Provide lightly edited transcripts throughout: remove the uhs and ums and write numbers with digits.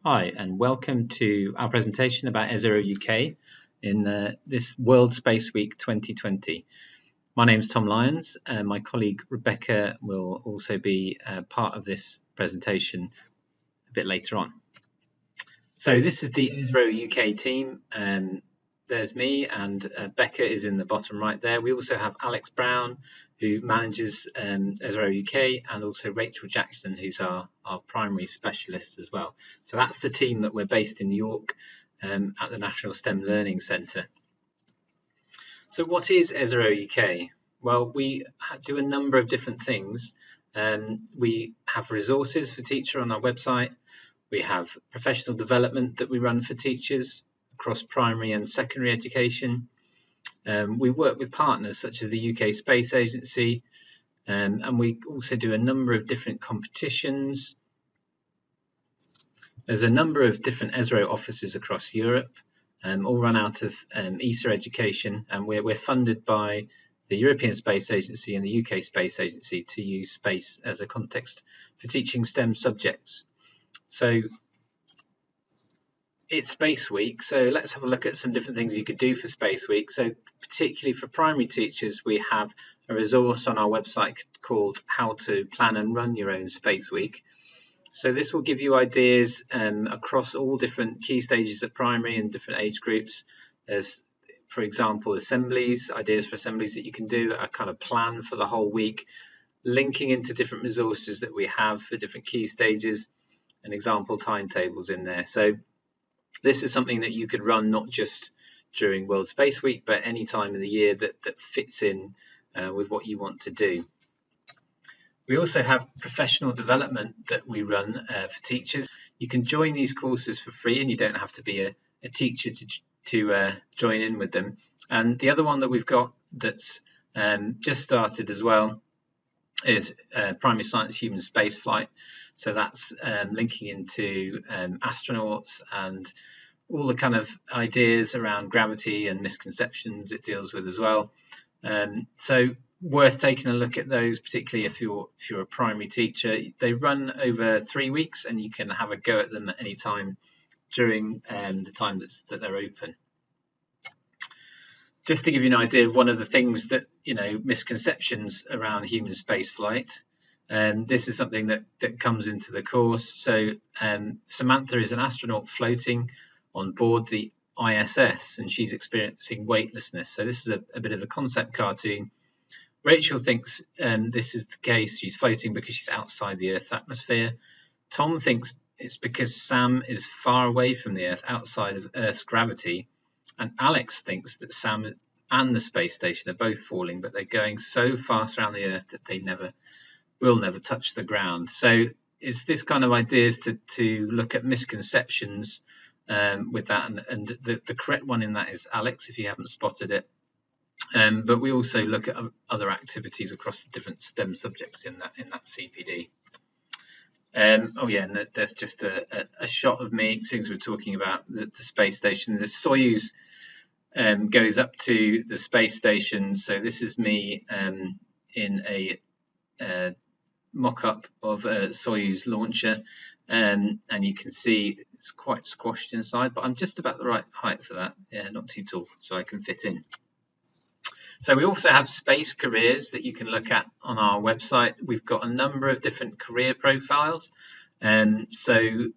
Hi, and welcome to our presentation about ESERO-UK in this World Space Week 2020. My name is Tom Lyons, and my colleague Rebecca will also be part of this presentation a bit later on. So this is the ESERO-UK team. There's me, and Becca is in the bottom right there. We also have Alex Brown, who manages ESERO-UK, and also Rachel Jackson, who's our primary specialist as well. So that's the team that we're based in New York at the National STEM Learning Centre. So what is ESERO-UK? Well, we do a number of different things. We have resources for teachers on our website. We have professional development that we run for teachers across primary and secondary education. We work with partners such as the UK Space Agency, and we also do a number of different competitions. There's a number of different ESERO offices across Europe, all run out of ESA Education, and we're funded by the European Space Agency and the UK Space Agency to use space as a context for teaching STEM subjects. So it's Space Week, so let's have a look at some different things you could do for Space Week. So particularly for primary teachers, we have a resource on our website called How to Plan and Run Your Own Space Week. So this will give you ideas across all different key stages of primary and different age groups. There's, for example, assemblies, ideas for assemblies that you can do, a kind of plan for the whole week, linking into different resources that we have for different key stages, and example timetables in there. So this is something that you could run not just during World Space Week, but any time of the year that fits in with what you want to do. We also have professional development that we run for teachers. You can join these courses for free, and you don't have to be a teacher to join in with them. And the other one that we've got that's just started as well is primary science human space flight. So that's linking into astronauts and all the kind of ideas around gravity and misconceptions it deals with as well. So worth taking a look at those, particularly if you're a primary teacher. They run over 3 weeks, and you can have a go at them at any time during the time that they're open. Just to give you an idea of one of the things that, misconceptions around human space flight. This is something that comes into the course. So Samantha is an astronaut floating on board the ISS, and she's experiencing weightlessness. So this is a bit of a concept cartoon. Rachel thinks this is the case. She's floating because she's outside the Earth's atmosphere. Tom thinks it's because Sam is far away from the Earth, outside of Earth's gravity. And Alex thinks that Sam and the space station are both falling, but they're going so fast around the Earth that they will never touch the ground. So it's this kind of ideas to look at misconceptions with that, and the correct one in that is Alex, if you haven't spotted it. But we also look at other activities across the different STEM subjects in that CPD. And there's just a shot of me since we're talking about the space station. The Soyuz goes up to the space station. So this is me in a mock-up of a Soyuz launcher, and you can see it's quite squashed inside, but I'm just about the right height for that. Yeah, not too tall, so I can fit in. So we also have space careers that you can look at on our website. We've got a number of different career profiles, and so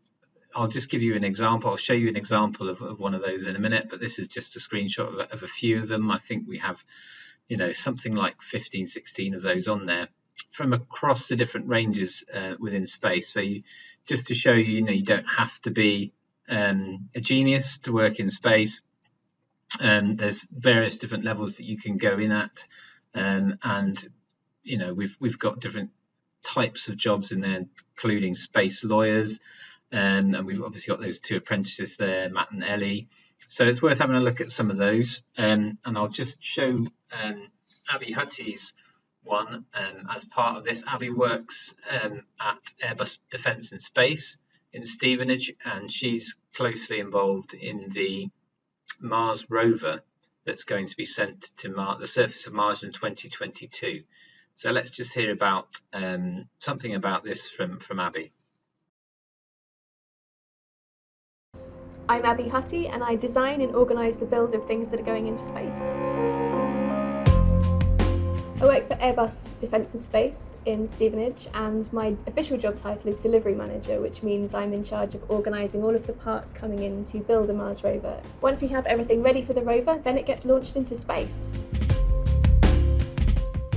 I'll just give you an example. I'll show you an example of one of those in a minute, but this is just a screenshot of a few of them. I think we have, something like 15, 16 of those on there from across the different ranges within space. So just to show you, you don't have to be a genius to work in space. There's various different levels that you can go in at, and we've got different types of jobs in there, including space lawyers, and we've obviously got those two apprentices there, Matt and Ellie. So it's worth having a look at some of those, and I'll just show Abby Hutty's one as part of this. Abby works at Airbus Defence and Space in Stevenage, and she's closely involved in the Mars rover that's going to be sent to the surface of Mars in 2022. So let's just hear about something about this from Abby. I'm Abby Hutton and I design and organise the build of things that are going into space. I work for Airbus Defence and Space in Stevenage, and my official job title is Delivery Manager, which means I'm in charge of organising all of the parts coming in to build a Mars rover. Once we have everything ready for the rover, then it gets launched into space.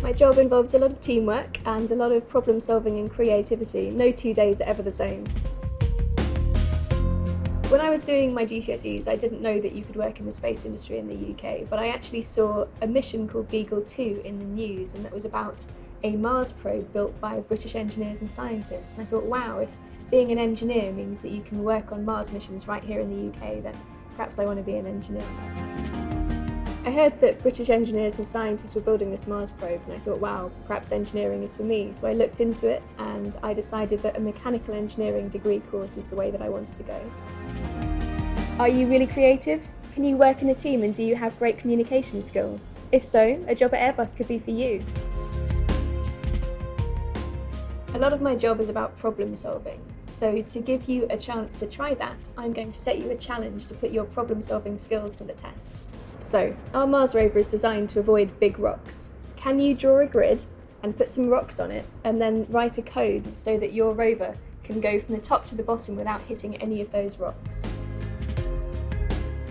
My job involves a lot of teamwork and a lot of problem solving and creativity. No 2 days are ever the same. When I was doing my GCSEs, I didn't know that you could work in the space industry in the UK, but I actually saw a mission called Beagle 2 in the news, and that was about a Mars probe built by British engineers and scientists. And I thought, wow, if being an engineer means that you can work on Mars missions right here in the UK, then perhaps I want to be an engineer. I heard that British engineers and scientists were building this Mars probe, and I thought, wow, perhaps engineering is for me. So I looked into it and I decided that a mechanical engineering degree course was the way that I wanted to go. Are you really creative? Can you work in a team, and do you have great communication skills? If so, a job at Airbus could be for you. A lot of my job is about problem solving. So to give you a chance to try that, I'm going to set you a challenge to put your problem solving skills to the test. So, our Mars rover is designed to avoid big rocks. Can you draw a grid and put some rocks on it, and then write a code so that your rover can go from the top to the bottom without hitting any of those rocks?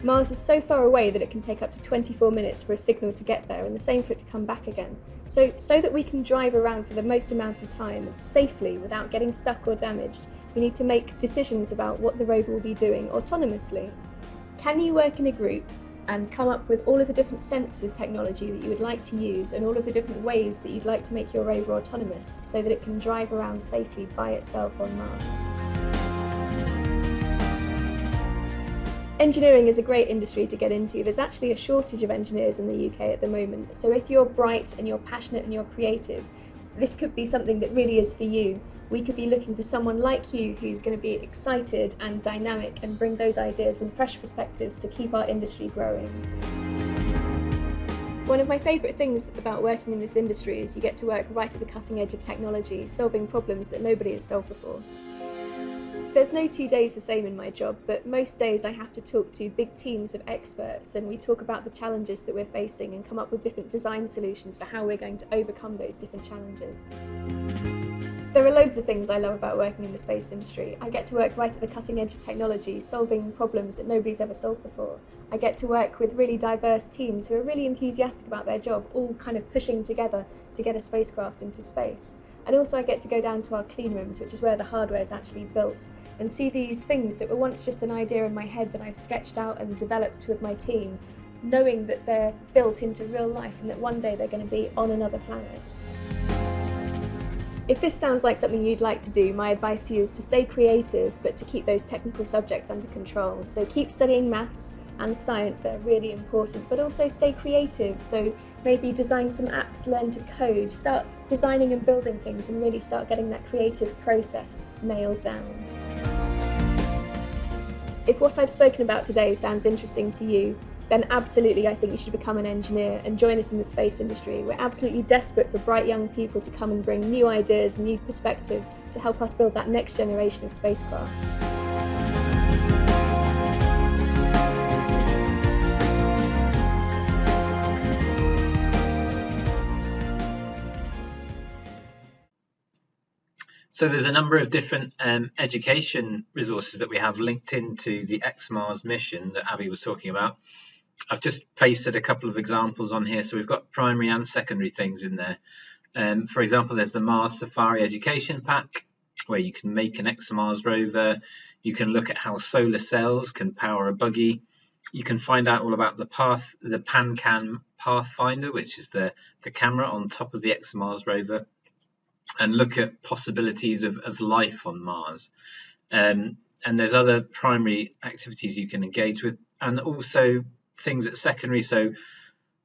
Mars is so far away that it can take up to 24 minutes for a signal to get there, and the same for it to come back again. So that we can drive around for the most amount of time safely without getting stuck or damaged, we need to make decisions about what the rover will be doing autonomously. Can you work in a group and come up with all of the different sensor technology that you would like to use and all of the different ways that you'd like to make your rover autonomous so that it can drive around safely by itself on Mars? Engineering is a great industry to get into. There's actually a shortage of engineers in the UK at the moment. So if you're bright and you're passionate and you're creative, this could be something that really is for you. We could be looking for someone like you who's going to be excited and dynamic and bring those ideas and fresh perspectives to keep our industry growing. One of my favourite things about working in this industry is you get to work right at the cutting edge of technology, solving problems that nobody has solved before. There's no 2 days the same in my job, but most days I have to talk to big teams of experts, and we talk about the challenges that we're facing and come up with different design solutions for how we're going to overcome those different challenges. There are loads of things I love about working in the space industry. I get to work right at the cutting edge of technology, solving problems that nobody's ever solved before. I get to work with really diverse teams who are really enthusiastic about their job, all kind of pushing together to get a spacecraft into space. And also I get to go down to our clean rooms, which is where the hardware is actually built, and see these things that were once just an idea in my head that I've sketched out and developed with my team, knowing that they're built into real life and that one day they're going to be on another planet. If this sounds like something you'd like to do, my advice to you is to stay creative, but to keep those technical subjects under control. So keep studying maths and science, they're really important, but also stay creative. So maybe design some apps, learn to code, start designing and building things, and really start getting that creative process nailed down. If what I've spoken about today sounds interesting to you, then absolutely I think you should become an engineer and join us in the space industry. We're absolutely desperate for bright young people to come and bring new ideas and new perspectives to help us build that next generation of spacecraft. So there's a number of different education resources that we have linked into the Mars mission that Abby was talking about. I've just pasted a couple of examples on here. So we've got primary and secondary things in there. For example, there's the Mars Safari Education Pack, where you can make an ExoMars rover. You can look at how solar cells can power a buggy. You can find out all about the PanCam Pathfinder, which is the camera on top of the ExoMars rover, and look at possibilities of life on Mars. And there's other primary activities you can engage with, and also things at secondary. So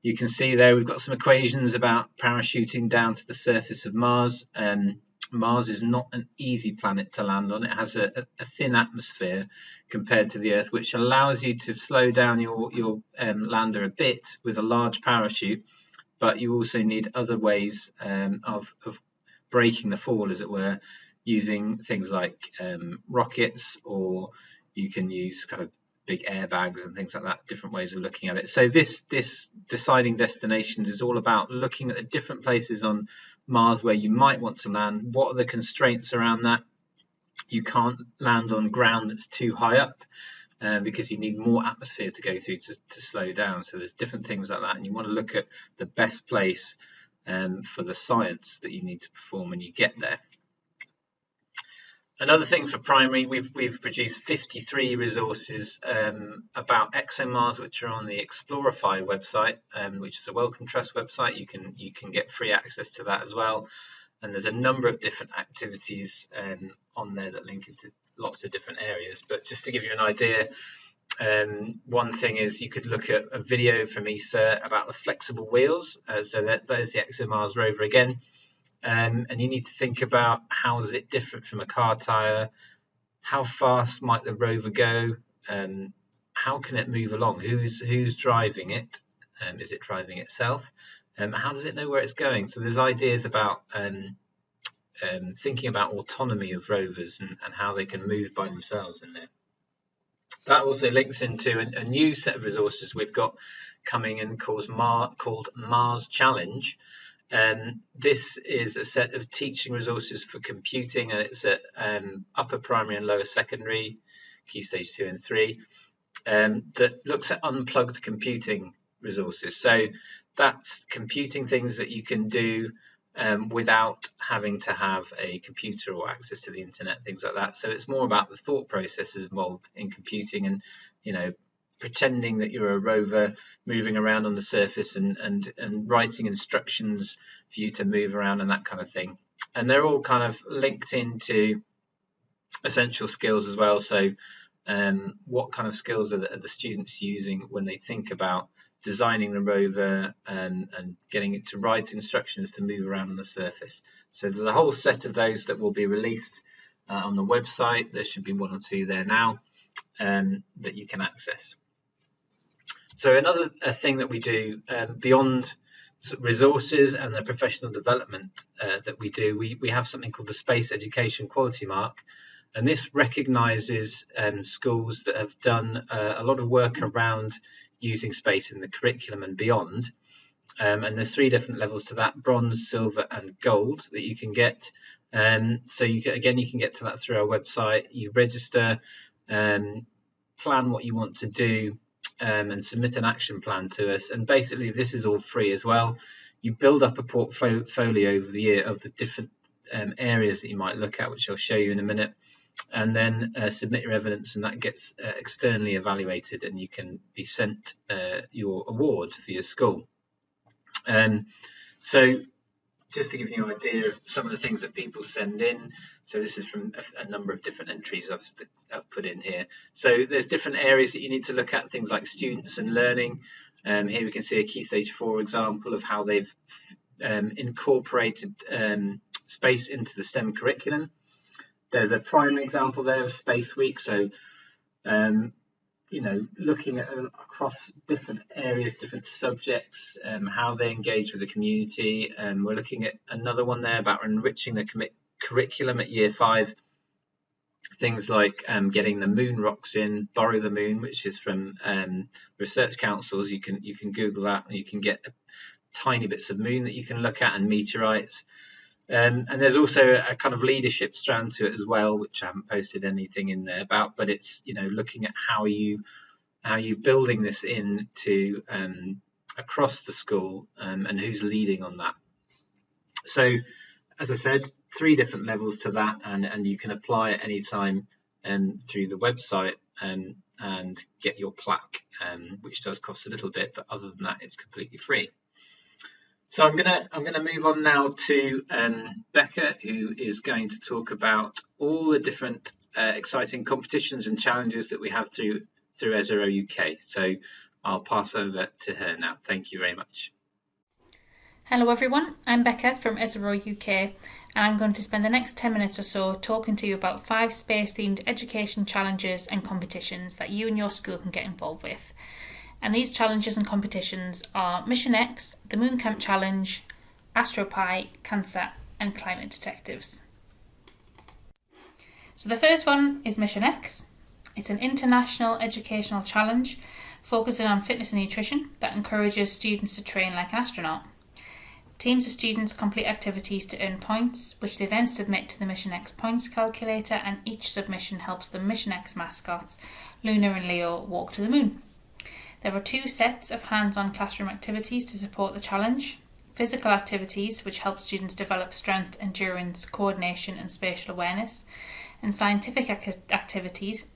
you can see there we've got some equations about parachuting down to the surface of Mars. Mars is not an easy planet to land on. It has a thin atmosphere compared to the Earth, which allows you to slow down your lander a bit with a large parachute, but you also need other ways of breaking the fall, as it were, using things like rockets, or you can use kind of big airbags and things like that, different ways of looking at it. So this deciding destinations is all about looking at the different places on Mars where you might want to land. What are the constraints around that? You can't land on ground that's too high up because you need more atmosphere to go through to slow down. So there's different things like that, and you want to look at the best place for the science that you need to perform when you get there. Another thing for primary, we've produced 53 resources about ExoMars, which are on the Astropai website, which is a Wellcome Trust website. You can get free access to that as well. And there's a number of different activities on there that link into lots of different areas. But just to give you an idea, one thing is you could look at a video from ESA about the flexible wheels. So that is the ExoMars rover again. And you need to think about how is it different from a car tyre? How fast might the rover go? How can it move along? Who's driving it? Is it driving itself? How does it know where it's going? So there's ideas about thinking about autonomy of rovers and how they can move by themselves in there. That also links into a new set of resources we've got coming in called Mars Challenge. This is a set of teaching resources for computing, and it's at upper primary and lower secondary, Key Stage 2 and 3, that looks at unplugged computing resources. So that's computing things that you can do without having to have a computer or access to the internet, things like that. So it's more about the thought processes involved in computing and, pretending that you're a rover moving around on the surface and writing instructions for you to move around and that kind of thing. And they're all kind of linked into essential skills as well. So what kind of skills are the students using when they think about designing the rover and getting it to write instructions to move around on the surface? So there's a whole set of those that will be released on the website. There should be one or two there now that you can access. So another thing that we do beyond resources and the professional development that we do, we have something called the Space Education Quality Mark, and this recognises schools that have done a lot of work around using space in the curriculum and beyond. And there's 3 different levels to that: bronze, silver and gold that you can get. So you can get to that through our website. You register, plan what you want to do, and submit an action plan to us, and basically this is all free as well. You build up a portfolio over the year of the different areas that you might look at, which I'll show you in a minute, and then submit your evidence, and that gets externally evaluated, and you can be sent your award for your school. So just to give you an idea of some of the things that people send in, so this is from a number of different entries I've put in here. So there's different areas that you need to look at, things like students and learning. Here we can see a Key Stage 4 example of how they've incorporated space into the STEM curriculum. There's a primary example there of Space Week. So looking at across different areas, different subjects, how they engage with the community. We're looking at another one there about enriching the curriculum at Year 5. Things like getting the moon rocks in, Borrow the Moon, which is from research councils. You can Google that, and you can get tiny bits of moon that you can look at, and meteorites. And there's also a kind of leadership strand to it as well, which I haven't posted anything in there about, but it's looking at how you building this into across the school, and who's leading on that. So as I said, 3 different levels to that, and you can apply at any time through the website and get your plaque, which does cost a little bit, but other than that it's completely free. So I'm gonna move on now to Becca, who is going to talk about all the different exciting competitions and challenges that we have through ESERO-UK. So I'll pass over to her now. Thank you very much. Hello everyone, I'm Becca from ESERO-UK, and I'm going to spend the next 10 minutes or so talking to you about 5 space-themed education challenges and competitions that you and your school can get involved with. And these challenges and competitions are Mission X, the Moon Camp Challenge, Astropai, Cancer and Climate Detectives. So the first one is Mission X, It's an international educational challenge focusing on fitness and nutrition that encourages students to train like an astronaut. Teams of students complete activities to earn points, which they then submit to the Mission X points calculator, and each submission helps the Mission X mascots, Luna and Leo, walk to the moon. There are 2 sets of hands-on classroom activities to support the challenge. Physical activities, which help students develop strength, endurance, coordination and spatial awareness, and scientific activities,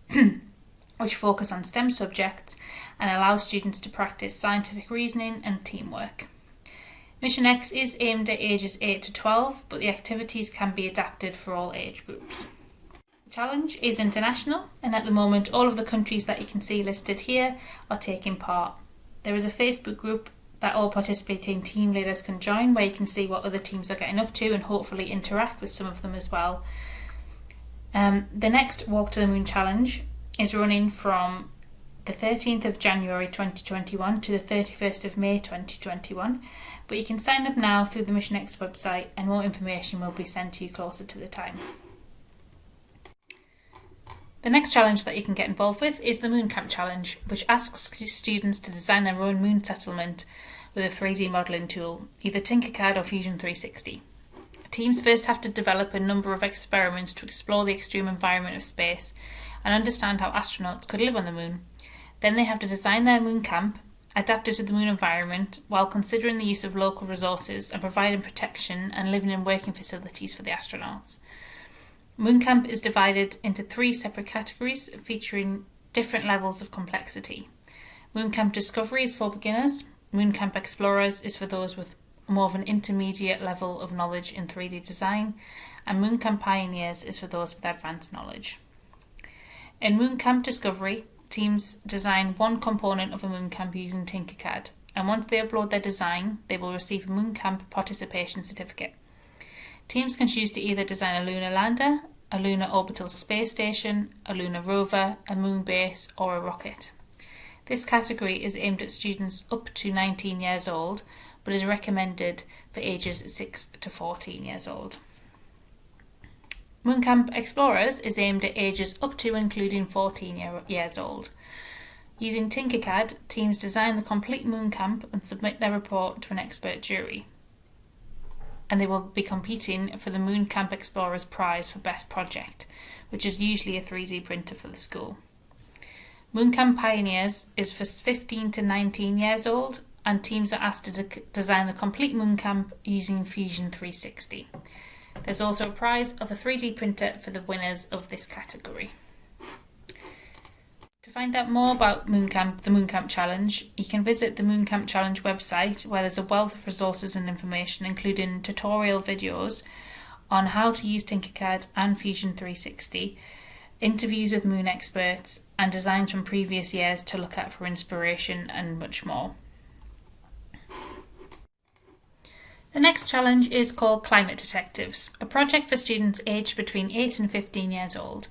which focus on STEM subjects and allow students to practice scientific reasoning and teamwork. Mission X is aimed at ages 8 to 12, but the activities can be adapted for all age groups. The challenge is international, and at the moment all of the countries that you can see listed here are taking part. There is a Facebook group that all participating team leaders can join, where you can see what other teams are getting up to and hopefully interact with some of them as well. The next Walk to the Moon challenge is running from the 13th of January 2021 to the 31st of May 2021, but you can sign up now through the Mission X website and more information will be sent to you closer to the time. The next challenge that you can get involved with is the Moon Camp Challenge, which asks students to design their own moon settlement with a 3D modelling tool, either Tinkercad or Fusion 360. Teams first have to develop a number of experiments to explore the extreme environment of space and understand how astronauts could live on the moon. Then they have to design their moon camp, adapted to the moon environment, while considering the use of local resources and providing protection and living and working facilities for the astronauts. Moon Camp is divided into 3 separate categories featuring different levels of complexity. Moon Camp Discovery is for beginners, Moon Camp Explorers is for those with more of an intermediate level of knowledge in 3D design, and Moon Camp Pioneers is for those with advanced knowledge. In Moon Camp Discovery, teams design one component of a moon camp using Tinkercad, and once they upload their design, they will receive a moon camp participation certificate. Teams can choose to either design a lunar lander, a lunar orbital space station, a lunar rover, a moon base, or a rocket. This category is aimed at students up to 19 years old, but is recommended for ages 6 to 14 years old. Moon Camp Explorers is aimed at ages up to including 14 years old. Using Tinkercad, teams design the complete moon camp and submit their report to an expert jury. And they will be competing for the Moon Camp Explorers prize for best project, which is usually a 3D printer for the school. Moon Camp Pioneers is for 15 to 19 years old, and teams are asked to design the complete moon camp using Fusion 360. There's also a prize of a 3D printer for the winners of this category. To find out more about the Moon Camp Challenge, you can visit the Moon Camp Challenge website, where there's a wealth of resources and information, including tutorial videos on how to use Tinkercad and Fusion 360, interviews with moon experts, and designs from previous years to look at for inspiration, and much more. The next challenge is called Climate Detectives, a project for students aged between 8 and 15 years old.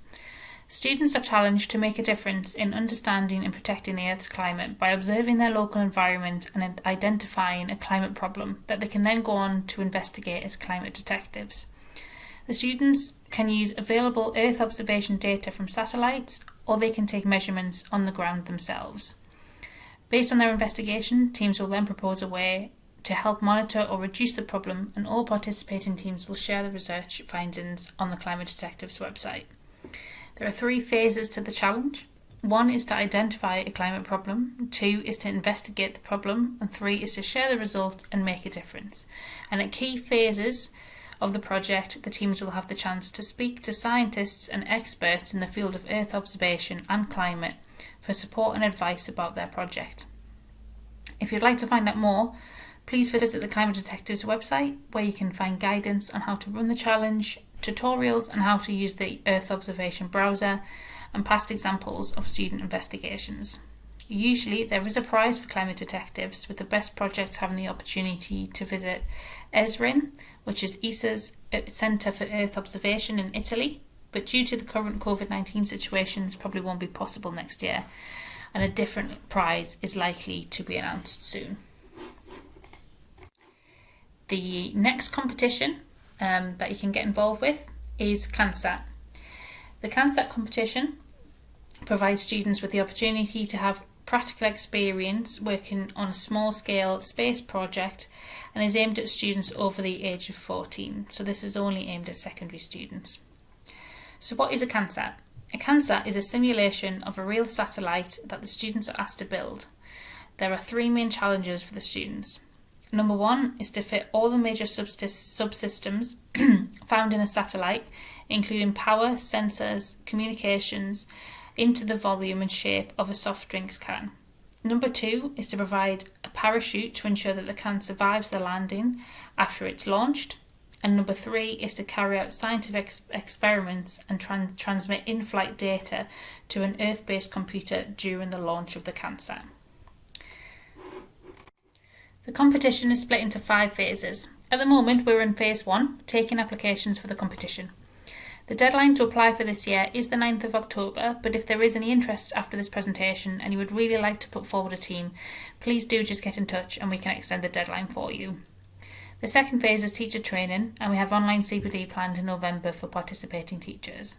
Students are challenged to make a difference in understanding and protecting the Earth's climate by observing their local environment and identifying a climate problem that they can then go on to investigate as climate detectives. The students can use available Earth observation data from satellites, or they can take measurements on the ground themselves. Based on their investigation, teams will then propose a way to help monitor or reduce the problem, and all participating teams will share the research findings on the Climate Detectives website. There are 3 phases to the challenge. 1 is to identify a climate problem, 2 is to investigate the problem, and 3 is to share the results and make a difference. And at key phases of the project, the teams will have the chance to speak to scientists and experts in the field of Earth observation and climate for support and advice about their project. If you'd like to find out more, please visit the Climate Detectives website, where you can find guidance on how to run the challenge, tutorials on how to use the Earth observation browser, and past examples of student investigations. Usually there is a prize for Climate Detectives, with the best projects having the opportunity to visit ESRIN, which is ESA's Centre for Earth Observation in Italy, but due to the current COVID-19 situation, this probably won't be possible next year, and a different prize is likely to be announced soon. The next competition that you can get involved with is CanSat. The CanSat competition provides students with the opportunity to have practical experience working on a small-scale space project and is aimed at students over the age of 14. So this is only aimed at secondary students. So what is a CANSAT? A CANSAT is a simulation of a real satellite that the students are asked to build. There are three main challenges for the students. Number one is to fit all the major subsystems found in a satellite, including power, sensors, communications, into the volume and shape of a soft drinks can. Number two is to provide a parachute to ensure that the can survives the landing after it's launched. And number three is to carry out scientific experiments and transmit in-flight data to an Earth-based computer during the launch of the CANSAT. The competition is split into 5 phases. At the moment, we're in phase 1, taking applications for the competition. The deadline to apply for this year is the 9th of October, but if there is any interest after this presentation and you would really like to put forward a team, please do just get in touch and we can extend the deadline for you. The second phase is teacher training, and we have online CPD planned in November for participating teachers.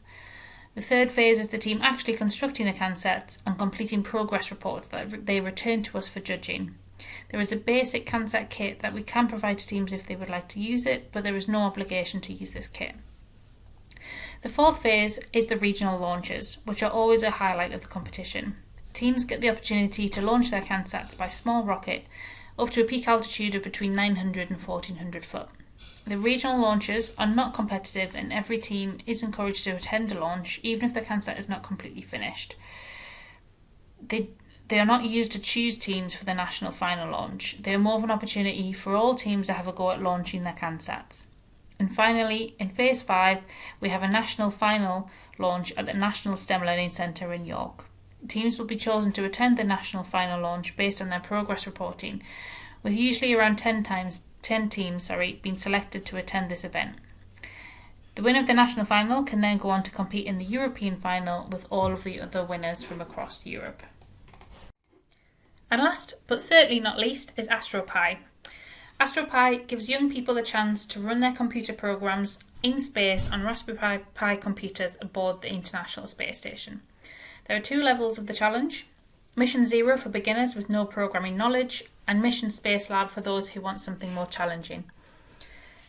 The third phase is the team actually constructing the CANSATs and completing progress reports that they return to us for judging. There is a basic CANSAT kit that we can provide to teams if they would like to use it, but there is no obligation to use this kit. The fourth phase is the regional launches, which are always a highlight of the competition. Teams get the opportunity to launch their CANSATs by small rocket up to a peak altitude of between 900 and 1400 foot. The regional launches are not competitive and every team is encouraged to attend a launch even if the CANSAT is not completely finished. They are not used to choose teams for the national final launch. They are more of an opportunity for all teams to have a go at launching their CANSATs. And finally, in phase 5, we have a national final launch at the National STEM Learning Centre in York. Teams will be chosen to attend the national final launch based on their progress reporting, with usually around 10 teams being selected to attend this event. The winner of the national final can then go on to compete in the European final with all of the other winners from across Europe. And last, but certainly not least, is Astropai. Astropai gives young people a chance to run their computer programs in space on Raspberry Pi computers aboard the International Space Station. There are 2 levels of the challenge: Mission 0 for beginners with no programming knowledge, and Mission Space Lab for those who want something more challenging.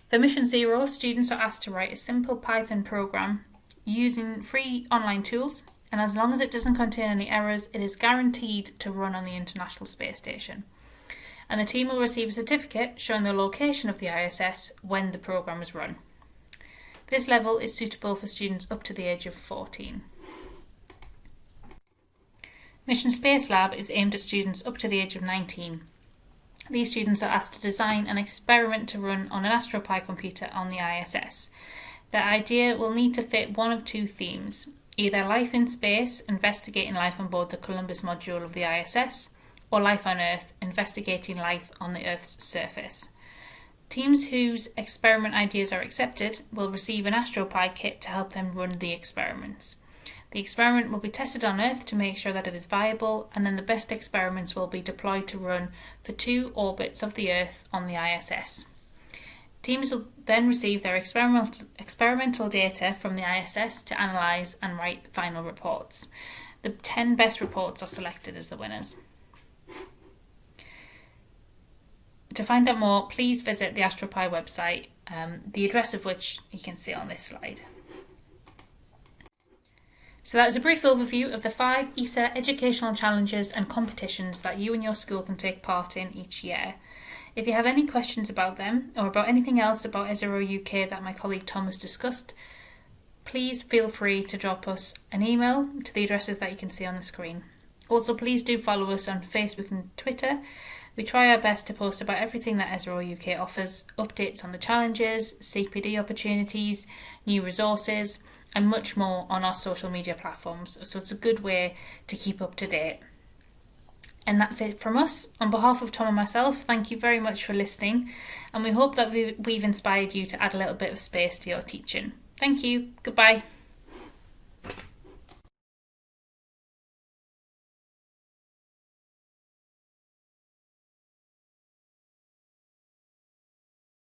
For Mission 0, students are asked to write a simple Python program using free online tools, and as long as it doesn't contain any errors, it is guaranteed to run on the International Space Station. And the team will receive a certificate showing the location of the ISS when the program is run. This level is suitable for students up to the age of 14. Mission Space Lab is aimed at students up to the age of 19. These students are asked to design an experiment to run on an Astropai computer on the ISS. The idea will need to fit one of 2 themes: either life in space, investigating life on board the Columbus module of the ISS, or life on Earth, investigating life on the Earth's surface. Teams whose experiment ideas are accepted will receive an Astropai kit to help them run the experiments. The experiment will be tested on Earth to make sure that it is viable, and then the best experiments will be deployed to run for 2 orbits of the Earth on the ISS. Teams will then receive their experimental data from the ISS to analyse and write final reports. The 10 best reports are selected as the winners. To find out more, please visit the Astropai website, the address of which you can see on this slide. So that is a brief overview of the 5 ESA educational challenges and competitions that you and your school can take part in each year. If you have any questions about them or about anything else about ESERO-UK that my colleague Tom has discussed, please feel free to drop us an email to the addresses that you can see on the screen. Also, please do follow us on Facebook and Twitter. We try our best to post about everything that ESERO-UK offers, updates on the challenges, CPD opportunities, new resources, and much more on our social media platforms, so it's a good way to keep up to date. And that's it from us. On behalf of Tom and myself, thank you very much for listening, and we hope that we've inspired you to add a little bit of space to your teaching. Thank you. Goodbye.